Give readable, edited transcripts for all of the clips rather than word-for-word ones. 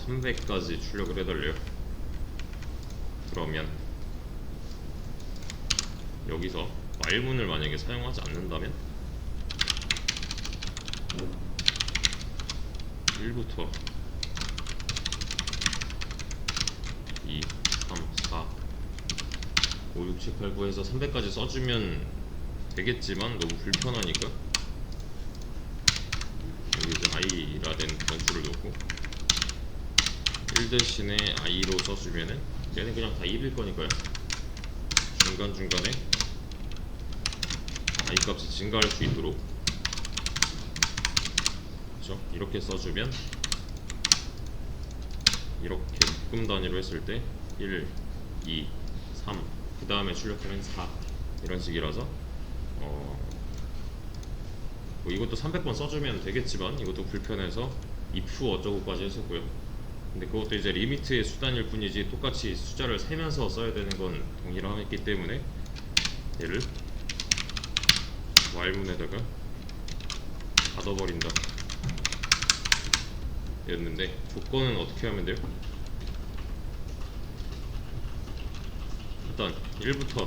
300까지 출력을 해달래요. 그러면 여기서 while문을 만약에 사용하지 않는다면 1부터 2, 3, 4, 5, 6, 7, 8, 9 해서 300까지 써주면 되겠지만 너무 불편하니까 여기 이제 i라는 변수를 놓고 1 대신에 i로 써주면은 얘는 그냥 다 1일 거니까요. 중간중간에 i 값이 증가할 수 있도록, 그렇죠? 이렇게 써주면 이렇게 묶음 단위로 했을 때 1, 2, 3, 그 다음에 출력하면 4 이런 식이라서 뭐 이것도 300번 써주면 되겠지만 이것도 불편해서 if 어쩌고까지 했었고요. 근데 그것도 이제 리미트의 수단일 뿐이지 똑같이 숫자를 세면서 써야 되는 건 동일하기 때문에 얘를 while문에다가 닫아버린다 였는데, 조건은 어떻게 하면 돼요? 일단 1부터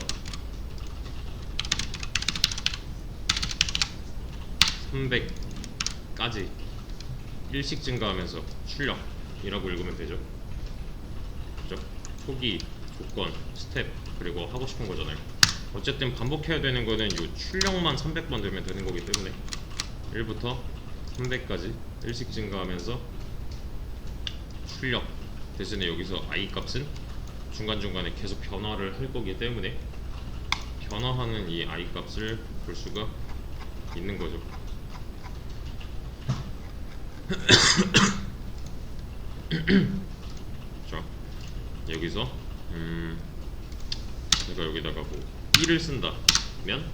300까지 1씩 증가하면서 출력이라고 읽으면 되죠. 그죠? 초기, 조건, 스텝, 그리고 하고 싶은 거잖아요. 어쨌든 반복해야 되는 거는 이 출력만 300번 되면 되는 거기 때문에 1부터 300까지 1씩 증가하면서 출력 대신에 여기서 i 값은 중간중간에 계속 변화를 할 거기 때문에 변화하는 이 i 값을 볼 수가 있는 거죠. 자, 여기서 제가 여기다가 뭐 1을 쓴다면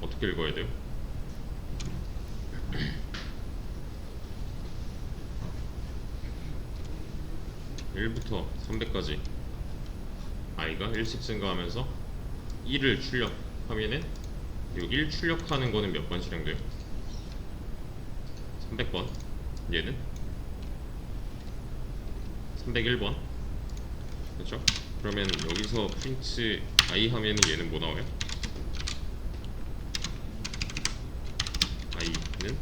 어떻게 읽어야 돼요? 1부터 300까지 i가 1씩 증가하면서 1을 출력하면은 이 1 출력하는 거는 몇 번 실행돼요? 300번. 얘는 301번. 그렇죠? 그러면 여기서 print i 하면은 얘는 뭐 나와요? i는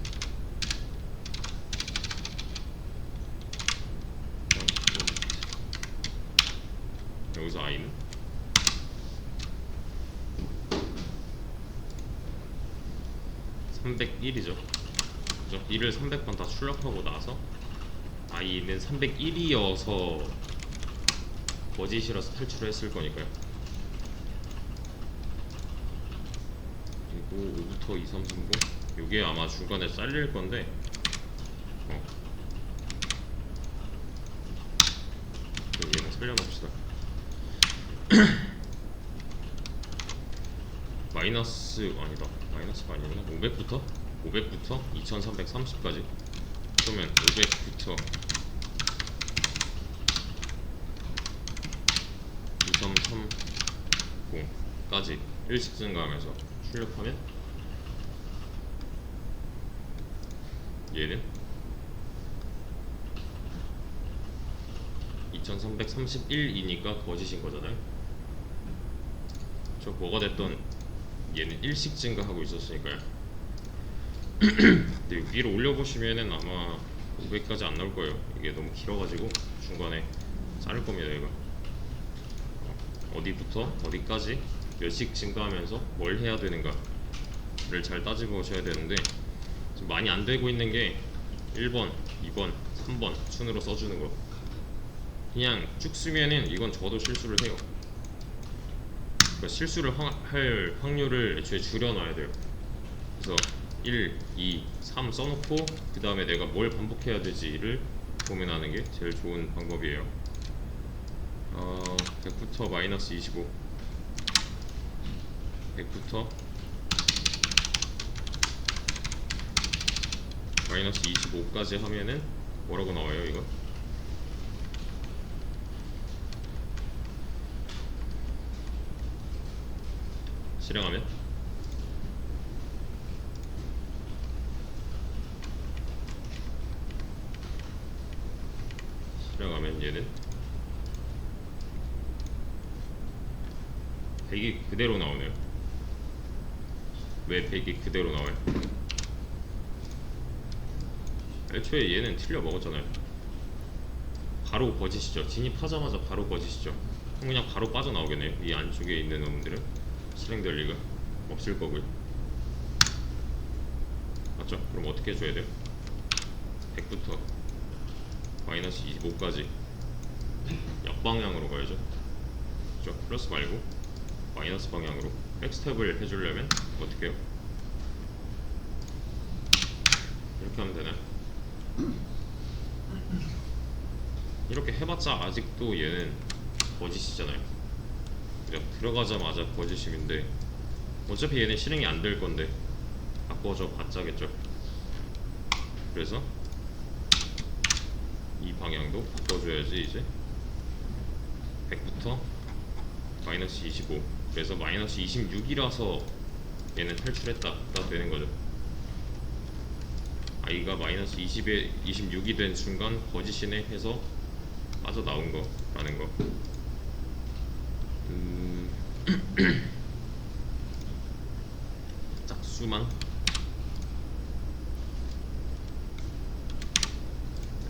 여기서 i는 301이죠. 그죠? 1을 300번 다 출력하고 나서 i는 301이어서 거짓이라서 탈출을 했을 거니까요. 그리고 5부터 2, 3, 3, 0 요게 아마 중간에 잘릴 건데 얘는 살려놓읍시다. 마이너스 아니다. 마이너스가 아니구나. 500부터 2330까지. 그러면 500부터 2330까지 1씩 증가하면서 출력하면 얘는 2331이니까 거짓인 거잖아요. 저 뭐가 됐던 얘는 1씩 증가하고 있었으니까요. 근데 위로 올려보시면은 아마 500까지 안 나올 거예요. 이게 너무 길어가지고 중간에 자를 겁니다. 이거 어디부터 어디까지 몇씩 증가하면서 뭘 해야 되는가를 잘 따지고 오셔야 되는데, 지금 많이 안 되고 있는 게 1번, 2번, 3번 순으로 써주는 거. 그냥 쭉 쓰면은 이건 저도 실수를 해요. 그러니까 실수를 할 확률을 애초에 줄여놔야 돼요. 그래서 1, 2, 3 써놓고 그 다음에 내가 뭘 반복해야 되지를 고민하는 게 제일 좋은 방법이에요. 100부터 마이너스 25, 100부터 마이너스 25까지 하면은 뭐라고 나와요 이거? 실행하면 들어가면 얘는 100이 그대로 나오네요. 왜 100이 그대로 나와요? 애초에 얘는 틀려 먹었잖아요. 바로 거짓이죠. 진입하자마자 바로 거짓이죠. 그럼 그냥 바로 빠져나오겠네요. 이 안쪽에 있는 놈들은 실행될 리가 없을 거고요. 맞죠? 그럼 어떻게 해줘야 돼요? 100부터 마이너스 25까지 역방향으로 가야죠. 그죠? 플러스 말고 마이너스 방향으로 백스텝을 해주려면 어떻게 해요? 이렇게 하면 되나요? 이렇게 해봤자 아직도 얘는 거짓이잖아요. 그죠? 들어가자마자 거짓임인데 어차피 얘는 실행이 안 될 건데 바꿔줘 봤자겠죠. 그래서 이 방향도 바꿔줘야지. 이제 100부터 마이너스 25, 그래서 마이너스 26이라서 얘는 탈출했다가 되는 거죠. i가 마이너스 20에 26이 된 순간 거짓이네 해서 빠져나온 거라는 거. 짝수만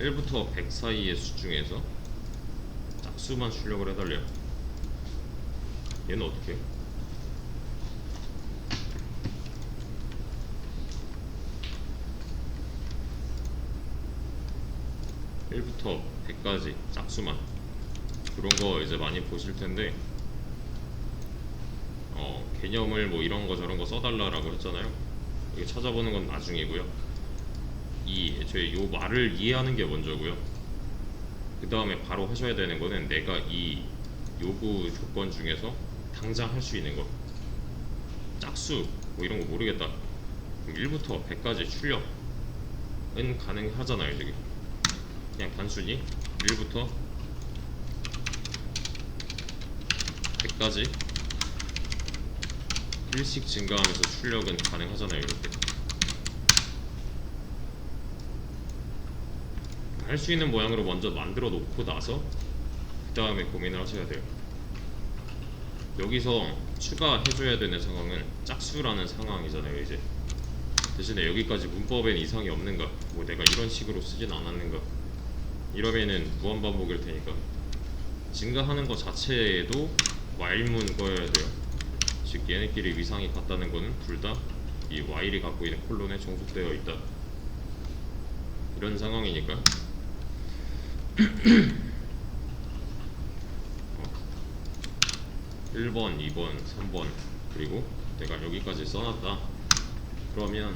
1부터 100 사이의 수 중에서 짝수만 출력을 해달래요. 얘는 어떻게 해요? 1부터 100까지 짝수만. 그런 거 이제 많이 보실 텐데 개념을 뭐 이런 거 저런 거 써달라라고 했잖아요. 이거 찾아보는 건 나중이고요. 이 애초에 요 말을 이해하는 게 먼저고요. 그 다음에 바로 하셔야 되는 거는 내가 이 요구 조건 중에서 당장 할 수 있는 거. 짝수 뭐 이런 거 모르겠다. 그럼 1부터 100까지 출력은 가능하잖아요. 저기 그냥 단순히 1부터 100까지 1씩 증가하면서 출력은 가능하잖아요. 이렇게 할 수 있는 모양으로 먼저 만들어 놓고 나서 그 다음에 고민을 하셔야 돼요. 여기서 추가해줘야 되는 상황은 짝수라는 상황이잖아요. 이제 대신에 여기까지 문법엔 이상이 없는가, 뭐 내가 이런 식으로 쓰진 않았는가, 이러면은 무한반복일 테니까 증가하는 것 자체에도 while문 거여야 돼요. 즉 얘네끼리 위상이 같다는 거는 둘 다 이 while이 갖고 있는 콜론에 종속되어 있다, 이런 상황이니까 1번, 2번, 3번 그리고 내가 여기까지 써놨다. 그러면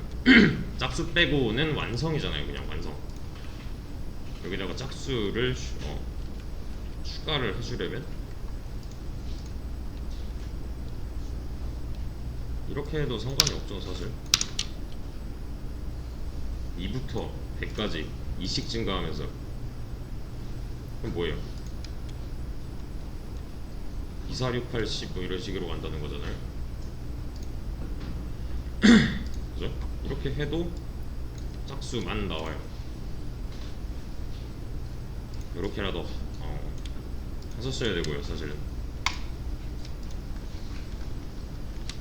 짝수 빼고는 완성이잖아요. 그냥 완성. 여기다가 짝수를 추가를 해주려면 이렇게 해도 상관이 없죠 사실. 2부터 100까지 2씩 증가하면서, 그럼 뭐예요? 2, 4, 6, 8, 10 뭐 이런 식으로 간다는 거잖아요. 그죠? 이렇게 해도 짝수만 나와요. 이렇게라도 하셨어야 되고요. 사실은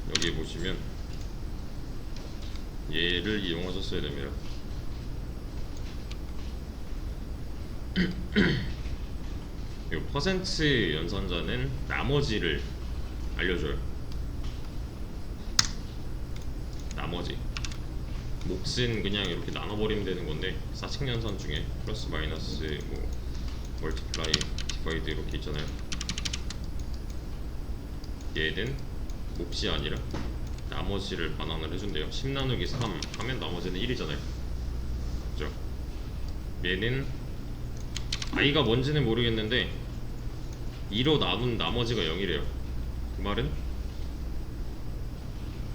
여기 보시면 얘를 이용하셨어야 됩니다. 이 퍼센트 연산자는 나머지를 알려줘요. 나머지 몫은 그냥 이렇게 나눠버리면 되는 건데, 사칙 연산 중에 플러스 마이너스 뭐 멀티플라이 디바이드 이렇게 있잖아요. 얘는 몫이 아니라 나머지를 반환을 해준대요. 10 나누기 3 하면 나머지는 1이잖아요. 그죠? 얘는 i가 뭔지는 모르겠는데 2로 나눈 나머지가 0이래요. 그 말은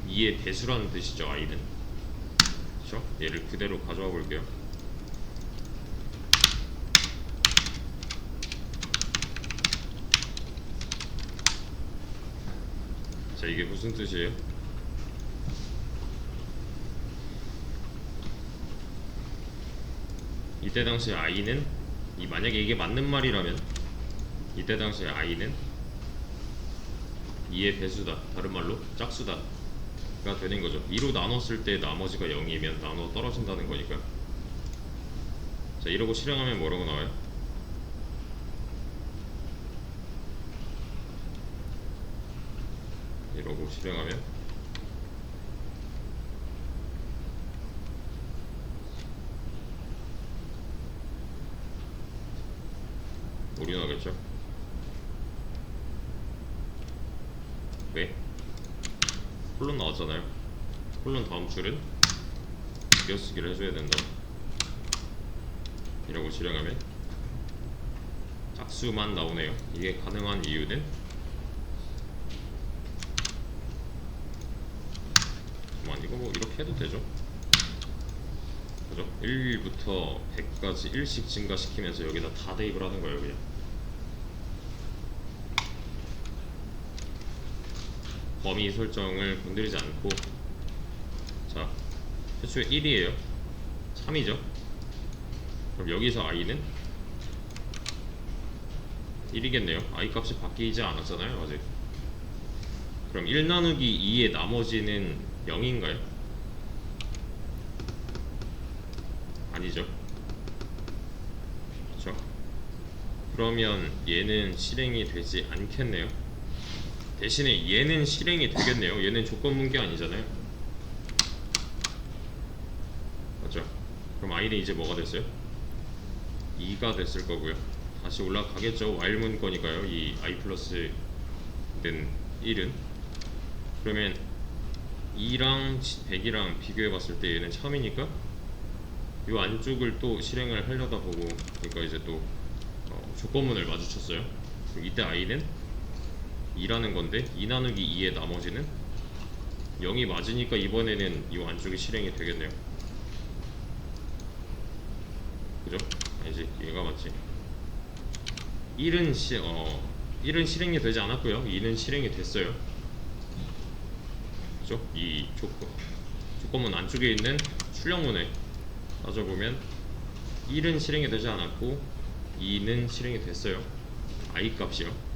2의 배수라는 뜻이죠. i는. 그쵸? 얘를 그대로 가져와 볼게요. 자, 이게 무슨 뜻이에요? 이때 당시 i는 만약에 이게 맞는 말이라면 이때 당시에 i는 2의 배수다, 다른 말로 짝수다 가 되는 거죠. 2로 나눴을 때 나머지가 0이면 나눠 떨어진다는 거니까. 자, 이러고 실행하면 뭐라고 나와요? 이러고 실행하면 오류 나겠죠? 왜? 콜론 나왔잖아요. 콜론 다음 줄은 비교쓰기를 해줘야 된다. 이러고 실행하면 짝수만 나오네요. 이게 가능한 이유는 이거 뭐 이렇게 해도 되죠. 그죠? 1부터 100까지 1씩 증가시키면서 여기다 다 대입을 하는 거예요. 그냥 범위 설정을 건드리지 않고. 자, 최초에 1이에요 3이죠. 그럼 여기서 i는 1이겠네요. i 값이 바뀌지 않았잖아요 아직. 그럼 1 나누기 2의 나머지는 0인가요? 아니죠. 그렇죠? 그러면 얘는 실행이 되지 않겠네요. 대신에 얘는 실행이 되겠네요. 얘는 조건문게 아니잖아요. 맞죠? 그럼 i는 이제 뭐가 됐어요? 2가 됐을 거고요. 다시 올라가겠죠. while문 거니까요. 이 i 플러스는 1은. 그러면 2랑 100이랑 비교해 봤을 때 얘는 참이니까 이 안쪽을 또 실행을 하려다 보고, 그러니까 이제 또 조건문을 마주쳤어요. 이때 i는 2라는 건데 2 나누기 2의 나머지는 0이 맞으니까 이번에는 이 안쪽이 실행이 되겠네요. 그죠? 아니지, 얘가 맞지. 1은 실행이 되지 않았고요. 2는 실행이 됐어요. 그죠? 이 조건문 안쪽에 있는 출력문에 따져보면 1은 실행이 되지 않았고 2는 실행이 됐어요. i 값이요.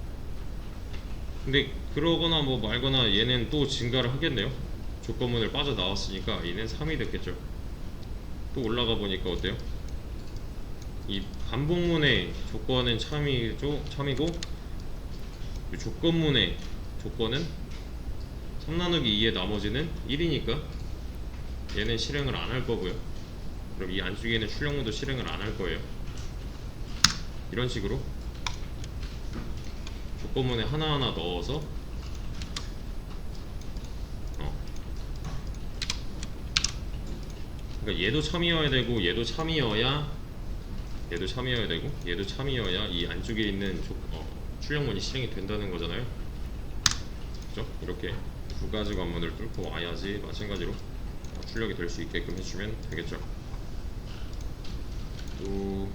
근데 그러거나 뭐 말거나 얘는 또 증가를 하겠네요. 조건문을 빠져나왔으니까 i는 3이 됐겠죠. 또 올라가 보니까 어때요? 이 반복문의 조건은 참이고 이 조건문의 조건은 3 나누기 2의 나머지는 1이니까 얘는 실행을 안 할 거고요. 그럼 이 안쪽에 있는 출력문도 실행을 안 할 거예요. 이런 식으로 조건문에 하나하나 넣어서 그러니까 얘도 참이어야 되고 얘도 참이어야 되고 얘도 참이어야 이 안쪽에 있는 출력문이 실행이 된다는 거잖아요. 그죠? 이렇게 두 가지 관문을 뚫고 와야지 마찬가지로 출력이 될 수 있게끔 해주면 되겠죠. 또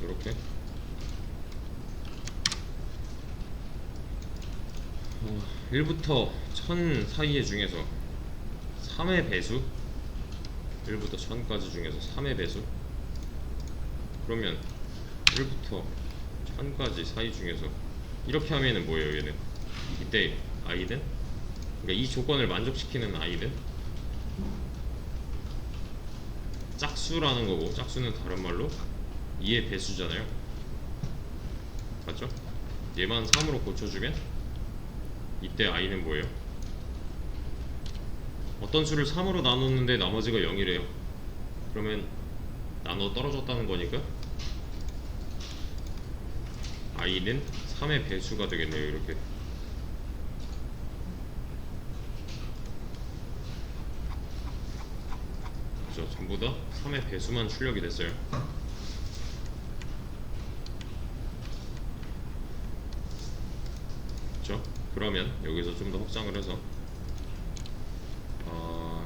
이렇게 1부터 1000 사이의 중에서 3의 배수, 1부터 1000까지 중에서 3의 배수, 그러면 1부터 1000까지 사이 중에서 이렇게 하면은 뭐예요? 얘는 이때 i는, 그러니까 이 조건을 만족시키는 i는 짝수라는 거고, 짝수는 다른 말로 2의 배수잖아요. 맞죠? 얘만 3으로 고쳐주면 이때 i는 뭐예요? 어떤 수를 3으로 나눴는데 나머지가 0이래요. 그러면 나눠 떨어졌다는 거니까 i는 3의 배수가 되겠네요. 이렇게. 그죠? 전부 다 3의 배수만 출력이 됐어요. 그죠? 그러면 여기서 좀 더 확장을 해서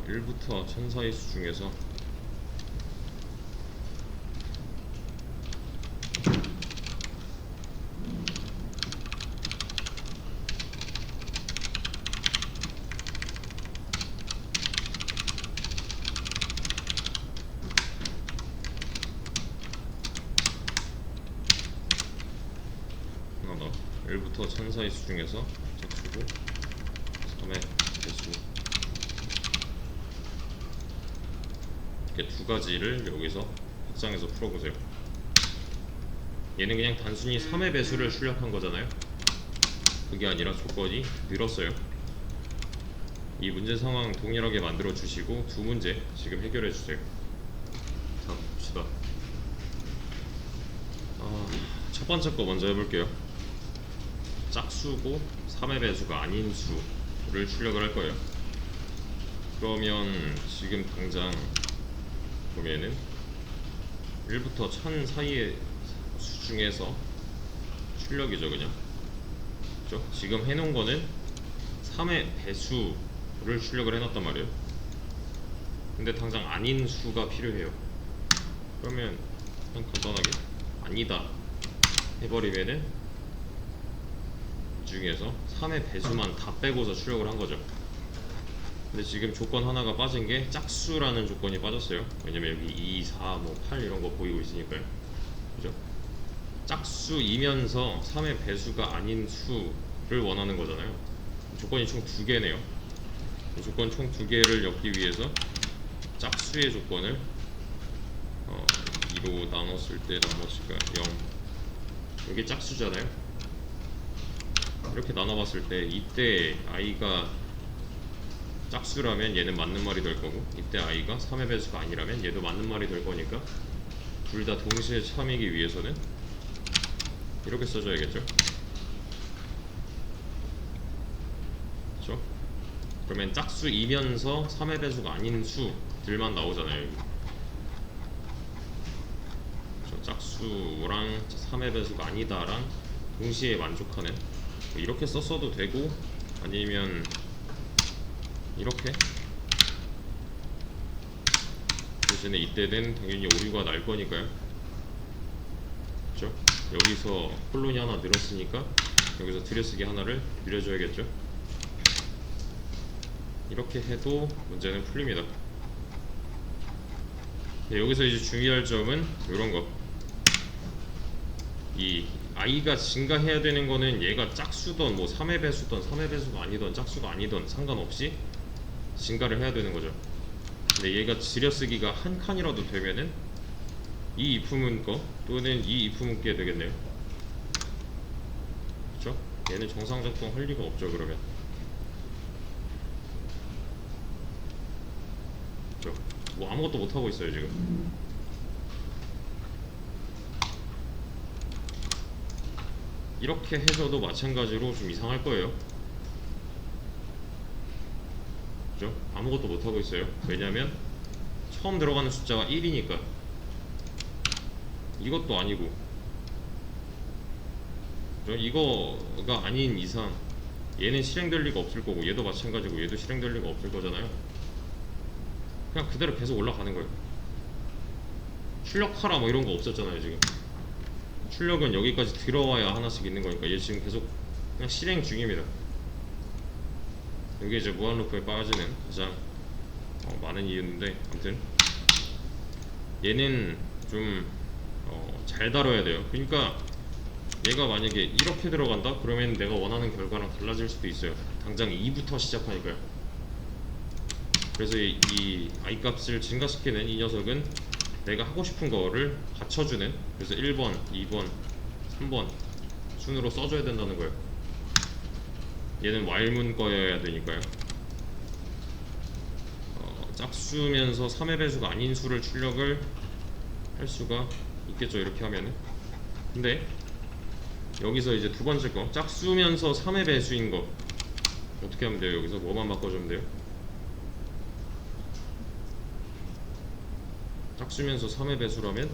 1부터 1000 사이 수 중에서 1부터 1000 사이 수 중에서 짝수고 3의 배수, 이렇게 두 가지를 여기서 확장해서 풀어보세요. 얘는 그냥 단순히 3의 배수를 출력한 거잖아요. 그게 아니라 조건이 늘었어요. 이 문제 상황 동일하게 만들어 주시고 두 문제 지금 해결해 주세요. 자, 봅시다. 첫 번째 거 먼저 해볼게요. 짝수고 3의 배수가 아닌 수를 출력을 할 거예요. 그러면 지금 당장 보면은 1부터 1000 사이의 수 중에서 출력이죠, 그냥. 그죠? 지금 해놓은 거는 3의 배수를 출력을 해놨단 말이에요. 근데 당장 아닌 수가 필요해요. 그러면 그냥 간단하게 아니다 해버리면은 이 중에서 3의 배수만 다 빼고서 출력을 한 거죠. 근데 지금 조건 하나가 빠진 게 짝수라는 조건이 빠졌어요. 왜냐면 여기 2, 4, 8 이런 거 보이고 있으니까요. 그죠? 짝수이면서 3의 배수가 아닌 수를 원하는 거잖아요. 조건이 총 2개네요. 조건 총 2개를 엮기 위해서 짝수의 조건을 2로 나눴을 때 나머지가 0, 이게 짝수잖아요. 이렇게 나눠봤을 때 이때 i가 짝수라면 얘는 맞는 말이 될 거고, 이때 i가 3의 배수가 아니라면 얘도 맞는 말이 될 거니까 둘 다 동시에 참이기 위해서는 이렇게 써줘야겠죠. 그렇죠? 그러면 짝수이면서 3의 배수가 아닌 수들만 나오잖아요. 여기. 짝수랑 3의 배수가 아니다랑 동시에 만족하는, 이렇게 썼어도 되고 아니면 이렇게, 대신에 이때는 당연히 오류가 날 거니까요. 그렇죠? 여기서 콜론이 하나 늘었으니까 여기서 들여쓰기 하나를 늘려줘야겠죠. 이렇게 해도 문제는 풀립니다. 네, 여기서 이제 주의할 점은 이런 거. 이 i가 증가해야 되는 거는 얘가 짝수던 뭐 3의 배수던 3의 배수가 아니던 짝수가 아니던 상관없이 증가를 해야 되는 거죠. 근데 얘가 들여쓰기가 한 칸이라도 되면은 이 이품은 거 또는 이 이품은 게 되겠네요. 그쵸? 얘는 정상 작동할 리가 없죠. 그러면 그쵸? 뭐 아무것도 못하고 있어요 지금. 이렇게 해서도 마찬가지로 좀 이상할 거예요. 그죠? 아무것도 못하고 있어요. 왜냐면 처음 들어가는 숫자가 1이니까. 이것도 아니고, 그죠? 이거가 아닌 이상 얘는 실행될 리가 없을 거고, 얘도 마찬가지고 얘도 실행될 리가 없을 거잖아요. 그냥 그대로 계속 올라가는 거예요. 출력하라 뭐 이런 거 없었잖아요. 지금 출력은 여기까지 들어와야 하나씩 있는 거니까 얘 지금 계속 그냥 실행 중입니다. 이게 이제 무한루프에 빠지는 가장 많은 이유인데, 아무튼 얘는 좀 잘 다뤄야 돼요. 그러니까 얘가 만약에 이렇게 들어간다? 그러면 내가 원하는 결과랑 달라질 수도 있어요. 당장 2부터 시작하니까요. 그래서 이 i 값을 증가시키는 이 녀석은 내가 하고 싶은 거를 받쳐주는, 그래서 1번, 2번, 3번 순으로 써줘야 된다는 거예요. 얘는 while문 거여야 되니까요. 짝수면서 3의 배수가 아닌 수를 출력을 할 수가 있겠죠, 이렇게 하면은. 근데 여기서 이제 두 번째 거, 짝수면서 3의 배수인 거 어떻게 하면 돼요? 여기서 뭐만 바꿔주면 돼요? 짝수면서 3의 배수라면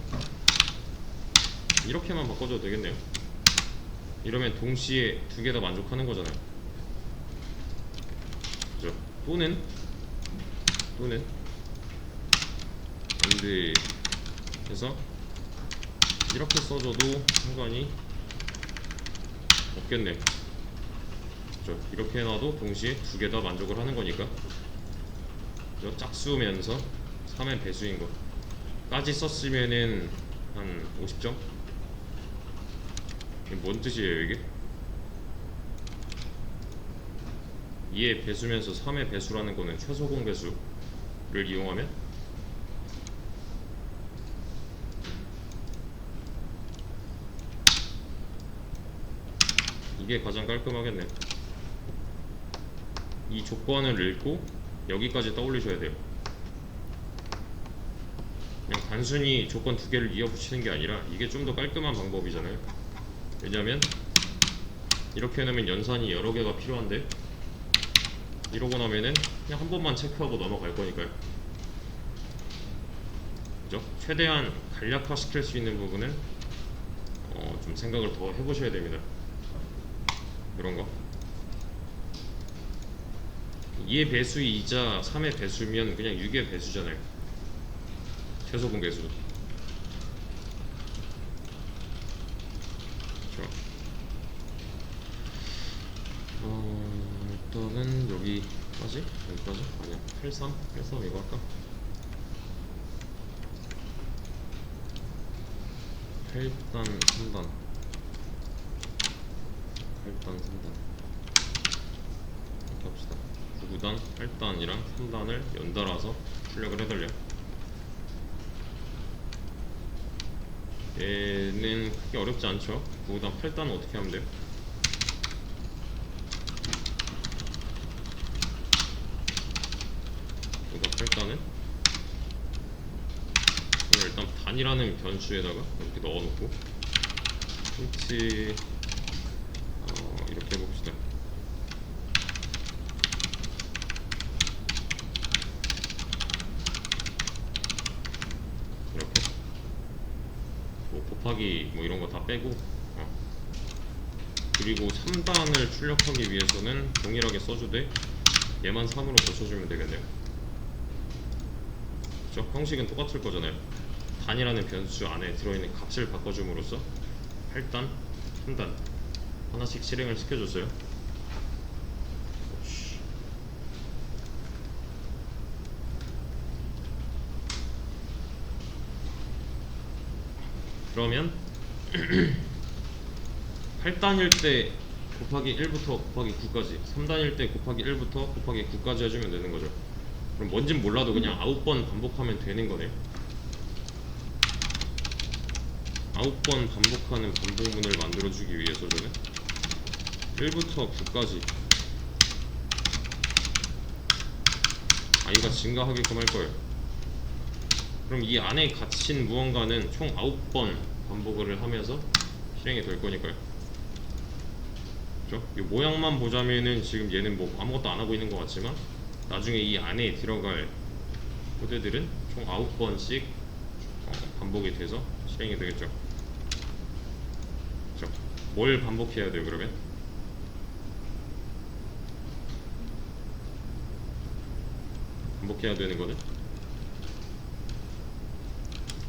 이렇게만 바꿔줘도 되겠네요. 이러면 동시에 두 개 다 만족하는 거잖아요. 그죠? 또는 AND 해서 이렇게 써줘도 상관이 없겠네. 그죠? 이렇게 해놔도 동시에 두 개 다 만족을 하는 거니까. 그죠? 짝수면서 3의 배수인 거 까지 썼으면은 한 50점? 이게 뭔 뜻이에요 이게? 2의 배수면서 3의 배수라는 거는 최소 공배수를 이용하면 이게 가장 깔끔하겠네. 이 조건을 읽고 여기까지 떠올리셔야 돼요. 그냥 단순히 조건 두 개를 이어 붙이는 게 아니라 이게 좀 더 깔끔한 방법이잖아요. 왜냐면 이렇게 해놓으면 연산이 여러 개가 필요한데 이러고 나면은 그냥 한 번만 체크하고 넘어갈 거니까요. 그죠? 최대한 간략화 시킬 수 있는 부분은 좀 생각을 더 해보셔야 됩니다. 이런 거 2의 배수이자 3의 배수면 그냥 6의 배수잖아요. 최소 공배수. 그렇죠? 일단은 여기까지? 여기까지? 아니야 83? 83 이거 할까? 8단 3단 8단 3단 이렇게 합시다. 9단 8단이랑 3단을 연달아서 출력을 해달래요. 얘는 크게 어렵지 않죠? 9단 8단은 어떻게 하면 돼요? 9단 8단은 일단 단이라는 변수에다가 이렇게 넣어놓고 스위치 이렇게 해봅시다. 이렇게 뭐 곱하기 뭐 이런 거 다 빼고 그리고 3단을 출력하기 위해서는 동일하게 써주되 얘만 3으로 고쳐주면 되겠네요. 그쵸? 형식은 똑같을 거잖아요. 단이라는 변수 안에 들어있는 값을 바꿔줌으로써 8단, 3단 하나씩 실행을 시켜줬어요. 그러면 8단일 때 곱하기 1부터 곱하기 9까지 3단일 때 곱하기 1부터 곱하기 9까지 해주면 되는 거죠. 그럼 뭔진 몰라도 그냥 9번 반복하면 되는 거네요. 9번 반복하는 반복문을 만들어주기 위해서 저는 1부터 9까지 i가 증가하게끔 할 거예요. 그럼 이 안에 갇힌 무언가는 총 9번 반복을 하면서 실행이 될 거니까요. 그죠? 이 모양만 보자면은 지금 얘는 뭐 아무것도 안 하고 있는 것 같지만 나중에 이 안에 들어갈 코드들은 총 9번씩 반복이 돼서 실행이 되겠죠. 그죠? 뭘 반복해야 돼요 그러면? 반복해야 되는 거는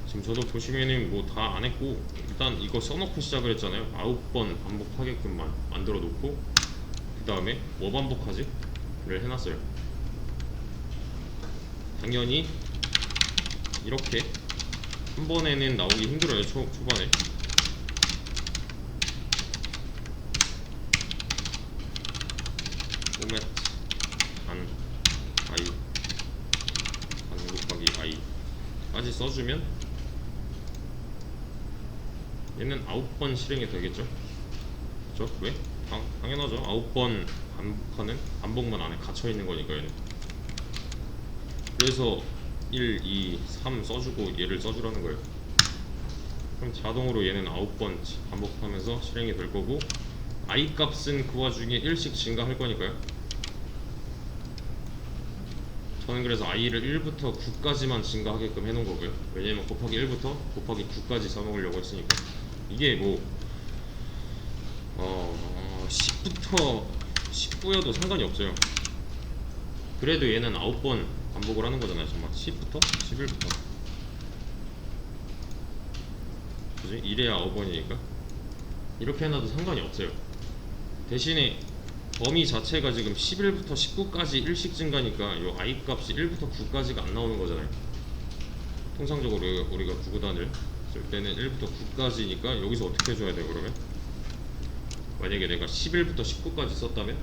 지금 저도 보시면은 뭐 다 안 했고 일단 이거 써놓고 시작을 했잖아요. 9번 반복하게끔만 만들어 놓고 그 다음에 뭐 반복하지? 를 해놨어요. 당연히 이렇게 한 번에는 나오기 힘들어요. 초반에 포맷 단 i 단 곱하기 i 까지 써주면 얘는 9번 실행이 되겠죠. 그죠? 왜? 당연하죠. 9번 반복하는 반복문 안에 갇혀있는 거니까 얘는. 그래서 1, 2, 3 써주고 얘를 써주라는 거예요. 그럼 자동으로 얘는 9번 반복하면서 실행이 될 거고 i 값은 그 와중에 1씩 증가할 거니까요. 저는 그래서 i를 1부터 9까지만 증가하게끔 해놓은 거고요. 왜냐면 곱하기 1부터 곱하기 9까지 써먹으려고 했으니까. 이게 뭐 10부터 19여도 상관이 없어요. 그래도 얘는 9번 반복을 하는 거잖아요. 정말 10부터 11부터 그지? 이래야 9번이니까 이렇게 해놔도 상관이 없어요. 대신에 범위 자체가 지금 11부터 19까지 1씩 증가니까 요 i 값이 1부터 9까지가 안 나오는 거잖아요. 통상적으로 우리가 구구단을 쓸 때는 1부터 9까지니까 여기서 어떻게 해줘야 돼요 그러면? 만약에 내가 11부터 19까지 썼다면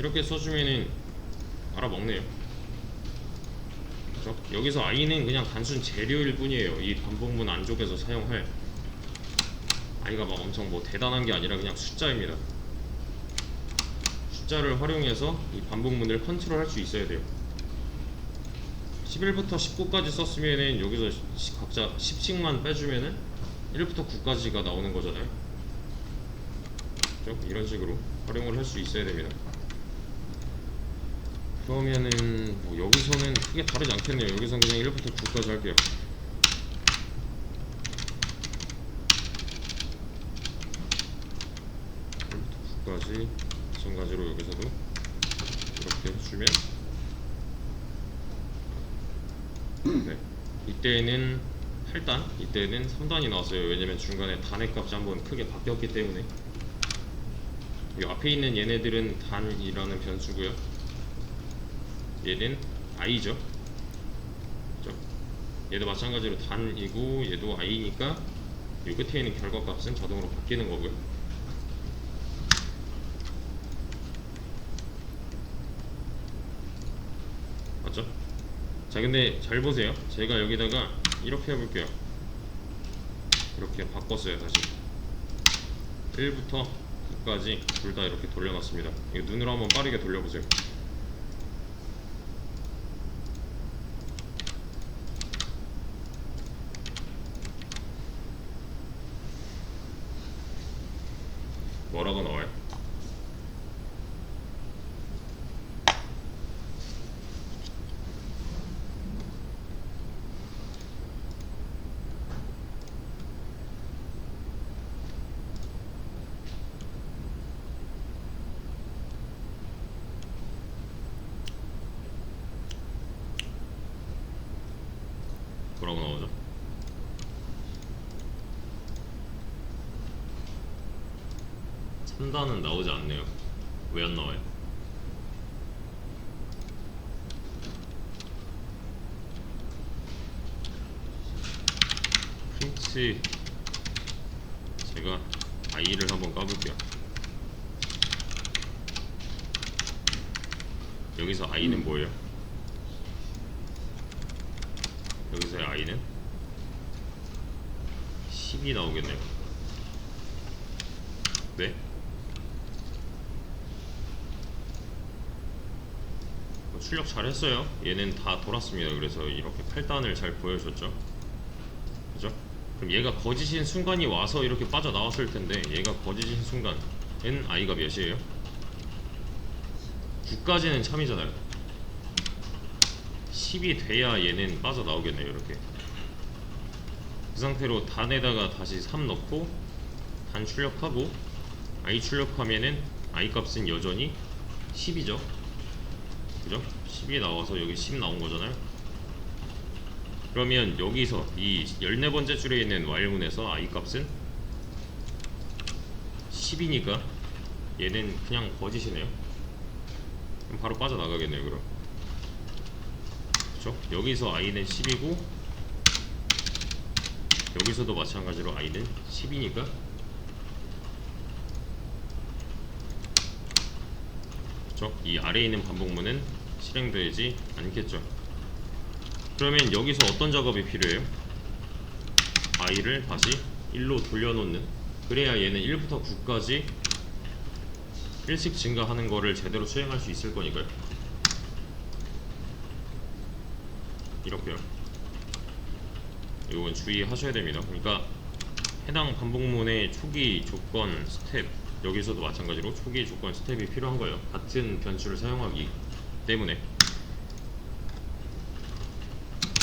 이렇게 써주면은 알아먹네요. 그죠? 여기서 i는 그냥 단순 재료일 뿐이에요. 이 반복문 안쪽에서 사용할 i가 막 엄청 뭐 대단한 게 아니라 그냥 숫자입니다. 숫자를 활용해서 이 반복문을 컨트롤 할 수 있어야 돼요. 11부터 19까지 썼으면은 여기서 각자 10씩만 빼주면은 1부터 9까지가 나오는 거잖아요. 그죠? 이런 식으로 활용을 할 수 있어야 됩니다. 그러면은 뭐 여기서는 크게 다르지 않겠네요. 여기서는 그냥 1부터 9까지 할게요. 1부터 9까지 마찬가지로 여기서도 이렇게 해주면 네. 이때는 8단, 이때는 3단이 나왔어요. 왜냐면 중간에 단의 값이 한번 크게 바뀌었기 때문에. 이 앞에 있는 얘네들은 단이라는 변수고요. 얘는 i죠. 그죠? 얘도 마찬가지로 단이고 얘도 i니까 이 끝에 있는 결과값은 자동으로 바뀌는 거고요. 맞죠? 자, 근데 잘 보세요. 제가 여기다가 이렇게 해볼게요. 이렇게 바꿨어요. 다시 1부터 9까지 둘 다 이렇게 돌려놨습니다. 이거 눈으로 한번 빠르게 돌려보세요. 뭐라고 나와요? 뭐라고 나오죠? 참단은 나오지 않네요. 왜 안 나와요? 프린트 제가 i를 한번 까볼게요. 여기서 i는 뭐예요? 여기서의 i는 10이 나오겠네요. 네? 출력 잘했어요. 얘는 다 돌았습니다. 그래서 이렇게 8단을 잘 보여줬죠. 그죠? 그럼 얘가 거짓인 순간이 와서 이렇게 빠져나왔을 텐데, 얘가 거짓인 순간 n i가 몇이에요? 9까지는 참이잖아요. 10이 돼야 얘는 빠져나오겠네요. 이렇게 그 상태로 단에다가 다시 3 넣고 단 출력하고 i 출력하면은 i 값은 여전히 10이죠. 그죠? 10이 나와서 여기 10 나온 거잖아요. 그러면 여기서 이 14번째 줄에 있는 while문에서 i 값은 10이니까 얘는 그냥 거짓이네요. 그럼 바로 빠져나가겠네요. 그럼 그쵸? 여기서 i는 10이고 여기서도 마찬가지로 i는 10이니까 그쵸? 이 아래에 있는 반복문은 실행되지 않겠죠. 그러면 여기서 어떤 작업이 필요해요? i를 다시 1로 돌려놓는, 그래야 얘는 1부터 9까지 1씩 증가하는 거를 제대로 수행할 수 있을 거니까요. 이렇게요. 이건 주의하셔야 됩니다. 그러니까 해당 반복문의 초기 조건 스텝, 여기서도 마찬가지로 초기 조건 스텝이 필요한 거예요. 같은 변수를 사용하기 때문에.